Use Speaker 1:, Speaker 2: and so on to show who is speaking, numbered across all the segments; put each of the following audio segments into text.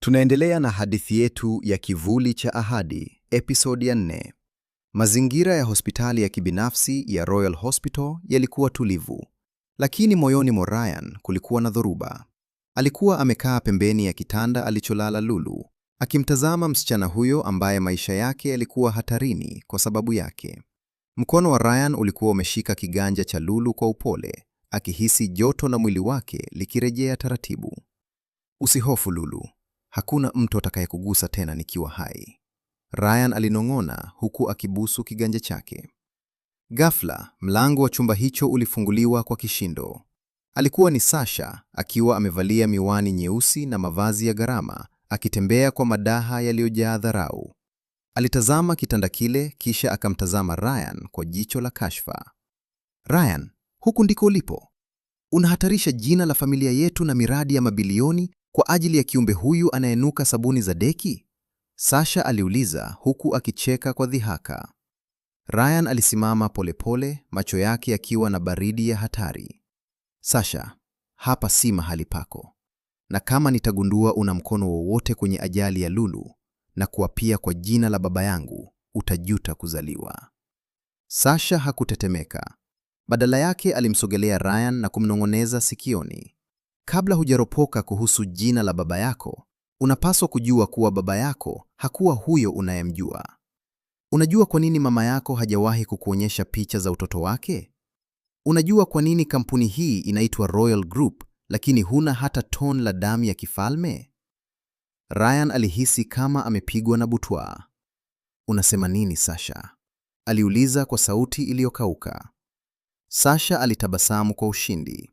Speaker 1: Tunaendelea na hadithi yetu ya Kivuli cha Ahadi, episodi ya 4. Mazingira ya hospitali ya kibinafsi ya Royal Hospital yalikuwa tulivu, lakini moyoni mwa Ryan kulikuwa na dhoruba. Alikuwa amekaa pembeni ya kitanda alicholala Lulu, akimtazama msichana huyo ambaye maisha yake yalikuwa hatarini kwa sababu yake. Mkono wa Ryan ulikuwa umeshika kiganja cha Lulu kwa upole, akihisi joto la mwili wake likirejea taratibu. "Usihofu Lulu. Hakuna mtu atakayekugusa tena nikiwa hai," Ryan alinong'ona huku akibusu kiganja chake. Ghafla, mlango wa chumba hicho ulifunguliwa kwa kishindo. Alikuwa ni Sasha, akiwa amevalia miwani nyeusi na mavazi ya gharama, akitembea kwa madaha yaliyojaa dharau. Alitazama kitanda kile, kisha akamtazama Ryan kwa jicho la kashfa. "Ryan, huku ndiko ulipo? Unahatarisha jina la familia yetu na miradi ya mabilioni kwa ajili ya kiumbe huyu anayenuka sabuni za deki?" Sasha aliuliza huku akicheka kwa dhihaka. Ryan alisimama polepole, macho yake yakiwa na baridi ya hatari. "Sasha, hapa si mahali pako. Na kama nitagundua una mkono wowote kwenye ajali ya Lulu, na kuapia kwa jina la baba yangu, utajuta kuzaliwa." Sasha hakutetemeka. Badala yake alimsogelea Ryan na kumnong'oneza sikioni. "Kabla hujaropoka kuhusu jina la baba yako, unapaswa kujua kuwa baba yako hakuwa huyo unayemjua. Unajua kwa nini mama yako hajawahi kukuonyesha picha za utoto wake? Unajua kwa nini kampuni hii inaitwa Royal Group, lakini huna hata tone la damu ya kifalme?" Ryan alihisi kama amepigwa na butwaa. "Unasema nini Sasha?" aliuliza kwa sauti iliyokauka. Sasha alitabasamu kwa ushindi.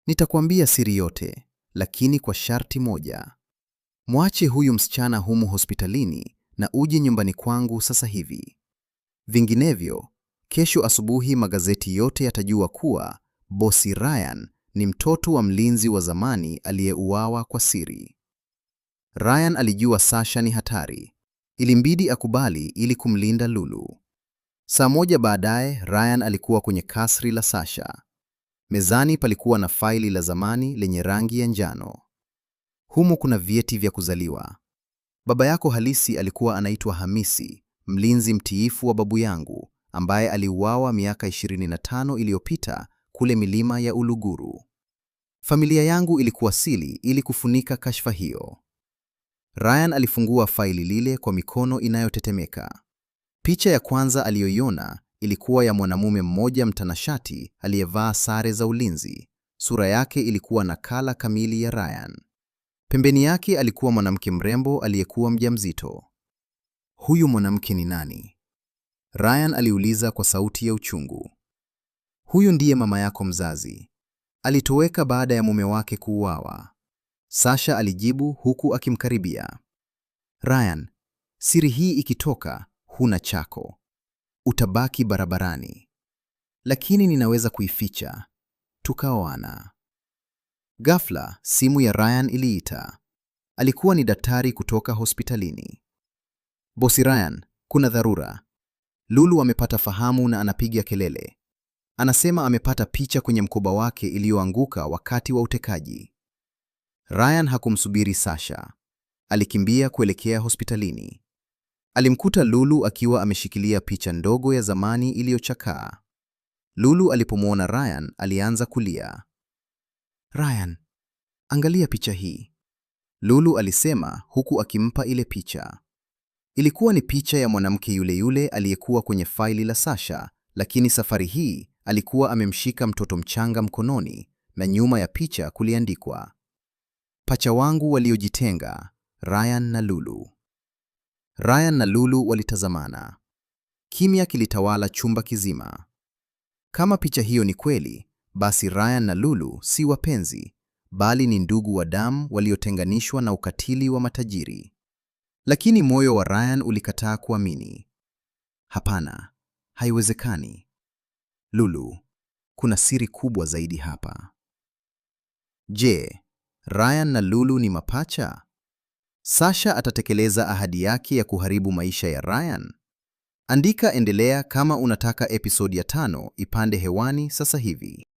Speaker 1: "Nitakwambia siri yote, lakini kwa sharti moja. Mwache huyu msichana humu hospitalini na uje nyumbani kwangu sasa hivi. Vinginevyo, kesho asubuhi magazeti yote yatajua kuwa bosi Ryan ni mtoto wa mlinzi wa zamani aliyeuawa kwa siri." Ryan alijua Sasha ni hatari. Ilimbidi akubali ili kumlinda Lulu. Saa moja baadaye, Ryan alikuwa kwenye kasri la Sasha. Mezani palikuwa na faili la zamani lenye rangi ya njano. "Humu kuna vyeti vya kuzaliwa. Baba yako halisi alikuwa anaitwa Hamisi, mlinzi mtiifu wa babu yangu, ambaye aliuawa miaka 25 iliyopita kule milima ya Uluguru. Familia yangu ilikuwasili ili kufunika kashfa hiyo." Ryan alifungua faili lile kwa mikono inayotetemeka. Picha ya kwanza aliyoiona ilikuwa ya mwanamume mmoja mtanashati aliyevaa sare za ulinzi. Sura yake ilikuwa nakala kamili ya Ryan. Pembeni yake alikuwa mwanamke mrembo aliyekuwa mjamzito. "Huyu mwanamke ni nani?" Ryan aliuliza kwa sauti ya uchungu. "Huyu ndiye mama yako mzazi. Alitoweka baada ya mume wake kuuawa," Sasha alijibu huku akimkaribia. "Ryan, siri hii ikitoka, huna chako. Utabaki barabarani. Lakini ninaweza kuificha. Tukaoana." Ghafla, simu ya Ryan iliita. Alikuwa ni daktari kutoka hospitalini. "Bosi Ryan, kuna dharura. Lulu amepata fahamu na anapiga kelele. Anasema amepata picha kwenye mkoba wake iliyoanguka wakati wa utekaji." Ryan hakumsubiri Sasha. Alikimbia kuelekea hospitalini. Alimkuta Lulu akiwa ameshikilia picha ndogo ya zamani iliyochakaa. Lulu alipomwona Ryan alianza kulia. "Ryan, angalia picha hii," Lulu alisema huku akimpa ile picha. Ilikuwa ni picha ya mwanamke yule yule aliyekuwa kwenye faili la Sasha, lakini safari hii alikuwa amemshika mtoto mchanga mkononi na nyuma ya picha kuliandikwa, "Pacha wangu waliojitenga, Ryan na Lulu." Ryan na Lulu walitazamana. Kimya kilitawala chumba kizima. Kama picha hiyo ni kweli, basi Ryan na Lulu si wapenzi, bali ni ndugu wa damu waliotenganishwa na ukatili wa matajiri. Lakini moyo wa Ryan ulikataa kuamini. "Hapana, haiwezekani. Lulu, kuna siri kubwa zaidi hapa." Je, Ryan na Lulu ni mapacha? Sasha atatekeleza ahadi yake ya kuharibu maisha ya Ryan? Andika endelea kama unataka episodi ya 5 ipande hewani sasa hivi.